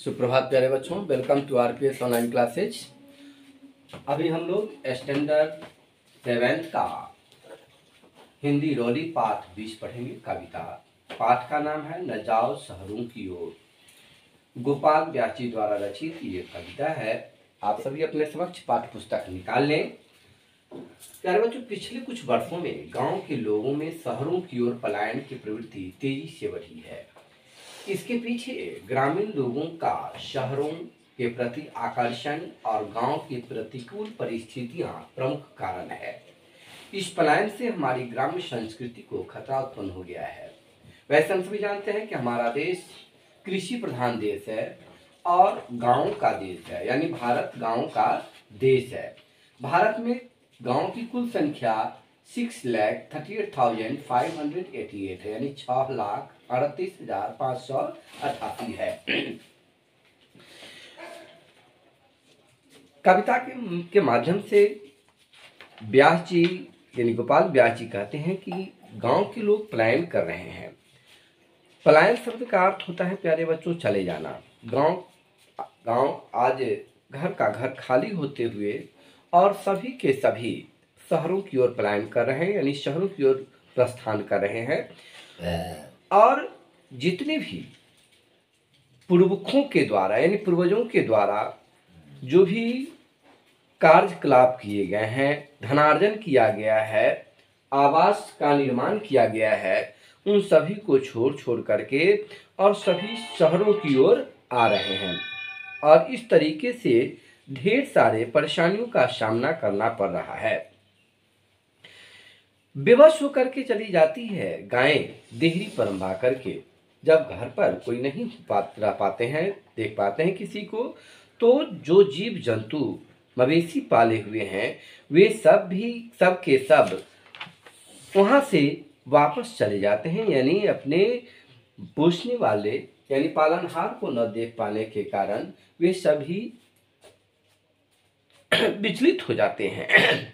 सुप्रभात प्यारे बच्चों, welcome to RPS online classes. अभी हम लोग स्टैंडर्ड 7 का हिंदी रोली पाठ 20 पढ़ेंगे। कविता पाठ का नाम है न जाओ शहरों की ओर। गोपाल व्यासी द्वारा रचित ये कविता है। आप सभी अपने समक्ष पाठ्य पुस्तक निकाल लें। प्यारे बच्चों, पिछले कुछ वर्षों में गांव के लोगों में शहरों की ओर पलायन की प्रवृत्ति तेजी से बढ़ी है। इसके पीछे ग्रामीण लोगों का शहरों के प्रति आकर्षण और गांव की प्रतिकूल परिस्थितियां प्रमुख कारण है। इस पलायन से हमारी ग्राम्य संस्कृति को खतरा उत्पन्न हो गया है। वैसे हम सभी जानते हैं कि हमारा देश कृषि प्रधान देश है और गांव का देश है, यानी भारत गांव का देश है। भारत में गांव की कुल संख्या 6,38,588 है, यानी 6,38,588 है। कविता के माध्यम से व्यास जी यानी गोपाल व्यास जी कहते हैं कि गांव के लोग पलायन कर रहे हैं। पलायन शब्द का अर्थ होता है प्यारे बच्चों चले जाना। गांव आज घर का घर खाली होते हुए और सभी के सभी शहरों की ओर पलायन कर रहे हैं, यानी शहरों की ओर प्रस्थान कर रहे हैं। और जितने भी पूर्वजों के द्वारा यानी पूर्वजों के द्वारा जो भी कार्यकलाप किए गए हैं, धनार्जन किया गया है, आवास का निर्माण किया गया है, उन सभी को छोड़ करके और सभी शहरों की ओर आ रहे हैं। और इस तरीके से ढेर सारे परेशानियों का सामना करना पड़ रहा है। बेबस होकर के चली जाती है गायें देहरी पर अंबा करके। जब घर पर कोई नहीं रह पाते हैं, देख पाते हैं किसी को, तो जो जीव जंतु मवेशी पाले हुए हैं वे सब के सब वहां से वापस चले जाते हैं, यानी अपने पोसने वाले यानी पालनहार को न देख पाने के कारण वे सभी विचलित हो जाते हैं।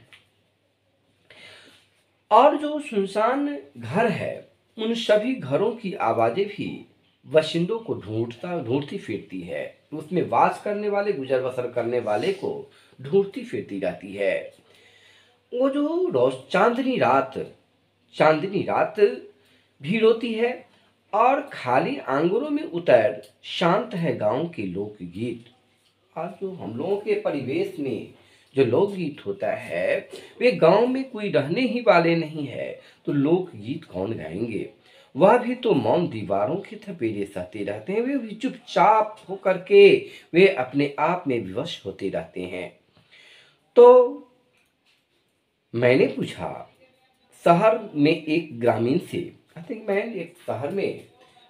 और जो सुनसान घर है उन सभी घरों की आवाजें भी बाशिंदों को ढूंढती फिरती है। उसमें वास करने वाले, गुजर बसर करने वाले को ढूंढती फिरती रहती है। वो जो चांदनी रात भीड़ होती है और खाली आंगनों में उतर शांत है गांव के लोकगीत। आज जो हम लोगों के परिवेश में जो लोकगीत होता है वे गांव में कोई रहने ही वाले नहीं है, तो लोकगीत कौन गाएंगे? वह भी तो मौन दीवारों के थपेरे सहते रहते हैं। वे भी चुपचाप होकर के वे अपने आप में विवश होते रहते हैं। तो मैंने पूछा शहर में एक ग्रामीण से, मैंने एक शहर में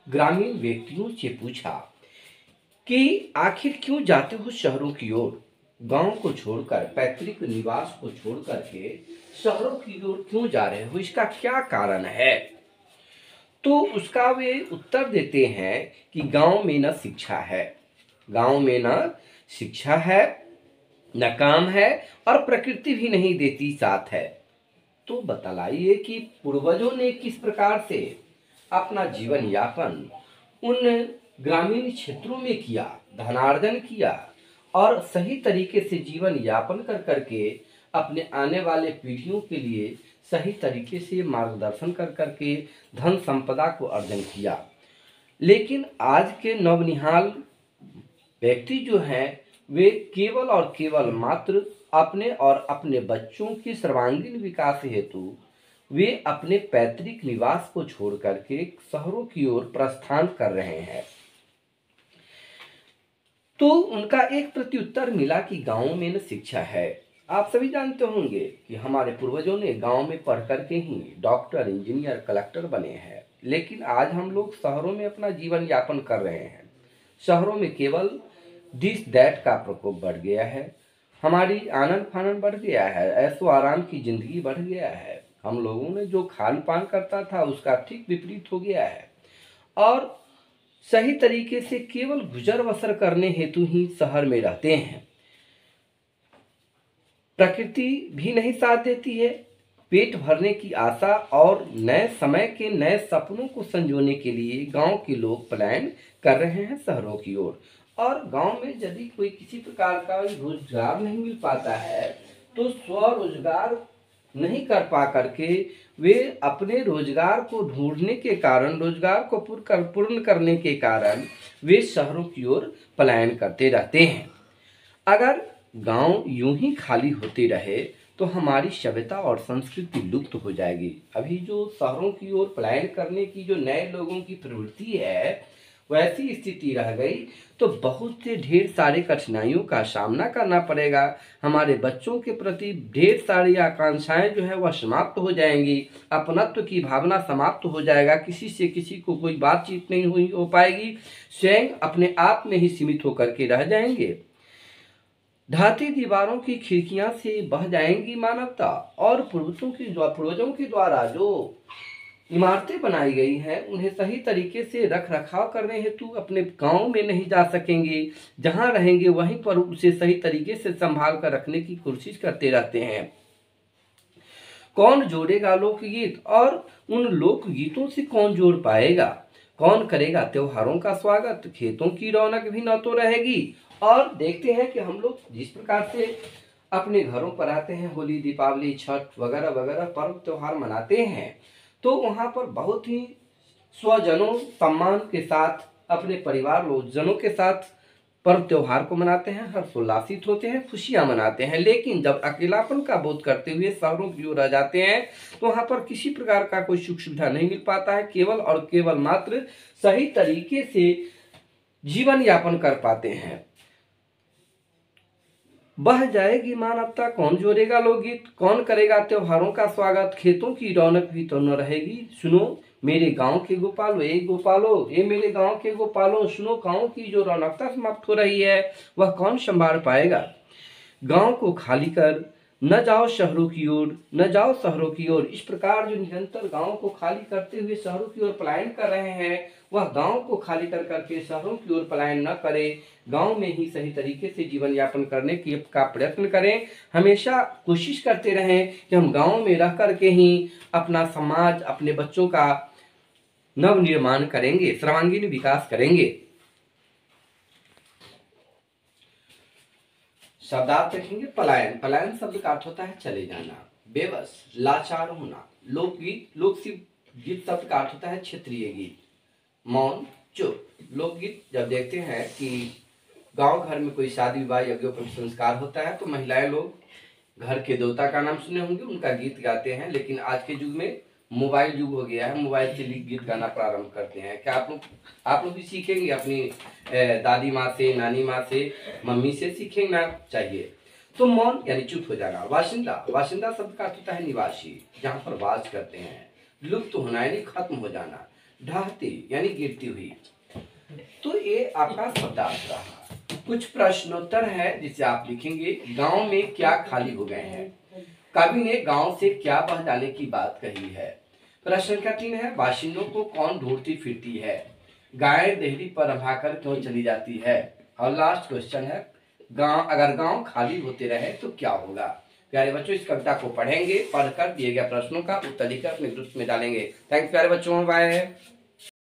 ग्रामीण व्यक्तियों से पूछा कि आखिर क्यों जाते हो शहरों की ओर? गांव को छोड़कर, पैतृक निवास को छोड़ करके शहरों की ओर क्यों जा रहे हो? इसका क्या कारण है? तो उसका वे उत्तर देते हैं कि गांव में न शिक्षा है, गांव में न शिक्षा है, न काम है और प्रकृति भी नहीं देती साथ है। तो बतलाइए कि पूर्वजों ने किस प्रकार से अपना जीवन यापन उन ग्रामीण क्षेत्रों में किया, धनार्जन किया और सही तरीके से जीवन यापन कर करके अपने आने वाले पीढ़ियों के लिए सही तरीके से मार्गदर्शन कर करके धन संपदा को अर्जन किया। लेकिन आज के नवनिहाल व्यक्ति जो हैं वे केवल और केवल मात्र अपने और अपने बच्चों के सर्वांगीण विकास हेतु वे अपने पैतृक निवास को छोड़ करके शहरों की ओर प्रस्थान कर रहे हैं। तो उनका एक प्रत्युत्तर मिला कि गांव में न शिक्षा है। आप सभी जानते होंगे कि हमारे पूर्वजों ने गांव में पढ़ करके ही डॉक्टर, इंजीनियर, कलेक्टर बने हैं। लेकिन आज हम लोग शहरों में अपना जीवन यापन कर रहे हैं। शहरों में केवल दिस दैट का प्रकोप बढ़ गया है, हमारी आनंद फानंद बढ़ गया है, ऐशो आराम की जिंदगी बढ़ गया है। हम लोगों ने जो खान पान करता था उसका ठीक विपरीत हो गया है और सही तरीके से केवल गुजर बसर करने हेतु ही शहर में रहते हैं। प्रकृति भी नहीं साथ देती है। पेट भरने की आशा और नए समय के नए सपनों को संजोने के लिए गांव के लोग पलायन कर रहे हैं शहरों की ओर और गांव में यदि कोई किसी प्रकार का रोजगार नहीं मिल पाता है तो स्वरोजगार नहीं कर पा करके वे अपने रोजगार को ढूंढने के कारण, रोजगार को पूर्ण करने के कारण वे शहरों की ओर पलायन करते रहते हैं। अगर गांव यूं ही खाली होते रहे तो हमारी सभ्यता और संस्कृति लुप्त हो जाएगी। अभी जो शहरों की ओर पलायन करने की जो नए लोगों की प्रवृत्ति है, वैसी स्थिति रह गई तो बहुत से ढेर सारे कठिनाइयों का सामना करना पड़ेगा। हमारे बच्चों के प्रति ढेर सारी आकांक्षाएं जो है वह समाप्त हो जाएंगी, अपनत्व की भावना समाप्त हो जाएगा, किसी से किसी को कोई बातचीत नहीं हो पाएगी, स्वयं अपने आप में ही सीमित होकर के रह जाएंगे। ढाती दीवारों की खिड़कियां से बह जाएंगी मानवता, और पूर्वजों के द्वारा जो इमारतें बनाई गई हैं उन्हें सही तरीके से रख रखाव करने हेतु अपने गांव में नहीं जा सकेंगे। जहां रहेंगे वहीं पर उसे सही तरीके से संभाल कर रखने की कोशिश करते रहते हैं। कौन जोड़ेगा लोकगीत, और उन लोकगीतों से कौन जोड़ पाएगा? कौन करेगा त्योहारों का स्वागत? खेतों की रौनक भी न तो रहेगी। और देखते हैं कि हम लोग जिस प्रकार से अपने घरों पर आते हैं, होली, दीपावली, छठ वगैरह वगैरह पर्व त्योहार मनाते हैं, तो वहाँ पर बहुत ही स्वजनों सम्मान के साथ अपने परिवार लोकजनों के साथ पर्व त्योहार को मनाते हैं, हर्षोल्लासित होते हैं, खुशियां मनाते हैं। लेकिन जब अकेलापन का बोध करते हुए शहरों की ओर आ जाते हैं तो वहाँ पर किसी प्रकार का कोई सुख सुविधा नहीं मिल पाता है। केवल और केवल मात्र सही तरीके से जीवन यापन कर पाते हैं। बह जाएगी मानवता, कौन जोड़ेगा लोकगीत, कौन करेगा त्योहारों का स्वागत, खेतों की रौनक भी तो न रहेगी। सुनो मेरे गांव के गोपालो, ए गोपालो, ए मेरे गांव के गोपालो, सुनो गांव की जो रौनकता समाप्त हो रही है वह कौन संभाल पाएगा। गांव को खाली कर न जाओ शहरों की ओर, न जाओ शहरों की ओर। इस प्रकार जो निरंतर गांव को खाली करते हुए शहरों की ओर पलायन कर रहे हैं, वह गांव को खाली कर करके शहरों की ओर पलायन न करें, गांव में ही सही तरीके से जीवन यापन करने का प्रयत्न करें। हमेशा कोशिश करते रहें कि हम गांव में रह करके ही अपना समाज, अपने बच्चों का नव निर्माण करेंगे, सर्वांगीण विकास करेंगे। शब्दार्थ देखेंगे पलायन। पलायन शब्द का अर्थ होता है चले जाना, बेबस, लाचार होना। लोकगीत, लोकगीत शब्द का अर्थ होता है क्षेत्रीय गीत, मौन, चुप। लोकगीत जब देखते हैं कि गांव घर में कोई शादी विवाह यज्ञोपवीत संस्कार होता है तो महिलाएं लोग घर के देवता का नाम सुने होंगे, उनका गीत गाते हैं। लेकिन आज के युग में मोबाइल युग हो गया है, मोबाइल से गीत गाना प्रारंभ करते हैं। क्या आप लोग भी सीखेंगे अपनी दादी माँ से, नानी माँ से, मम्मी से सीखना चाहिए। तो मौन यानी चुप हो जाना। वाशिंदा, वाशिंदा शब्द का अर्थ होता है निवासी, जहाँ पर वास करते हैं। लुप्त होना यानी खत्म हो जाना। ढहती यानी गिरती हुई। तो ये आपका शब्दार्थ रहा। कुछ प्रश्नोत्तर है जिसे आप लिखेंगे। गांव में क्या खाली हो गए हैं? कवि ने गांव से क्या बह जाने की बात कही है? प्रश्न का 3 है, बाशिंदों को कौन ढूंढती फिरती है? गाय देहरी पर रंभाकर क्यों चली जाती है? और लास्ट क्वेश्चन है, अगर गांव खाली होते रहे तो क्या होगा? प्यारे बच्चों, इस कविता को पढ़ेंगे, पढ़कर दिए गए प्रश्नों का उत्तर लिखकर अपने ग्रुप में डालेंगे। थैंक्स प्यारे बच्चों, बाय।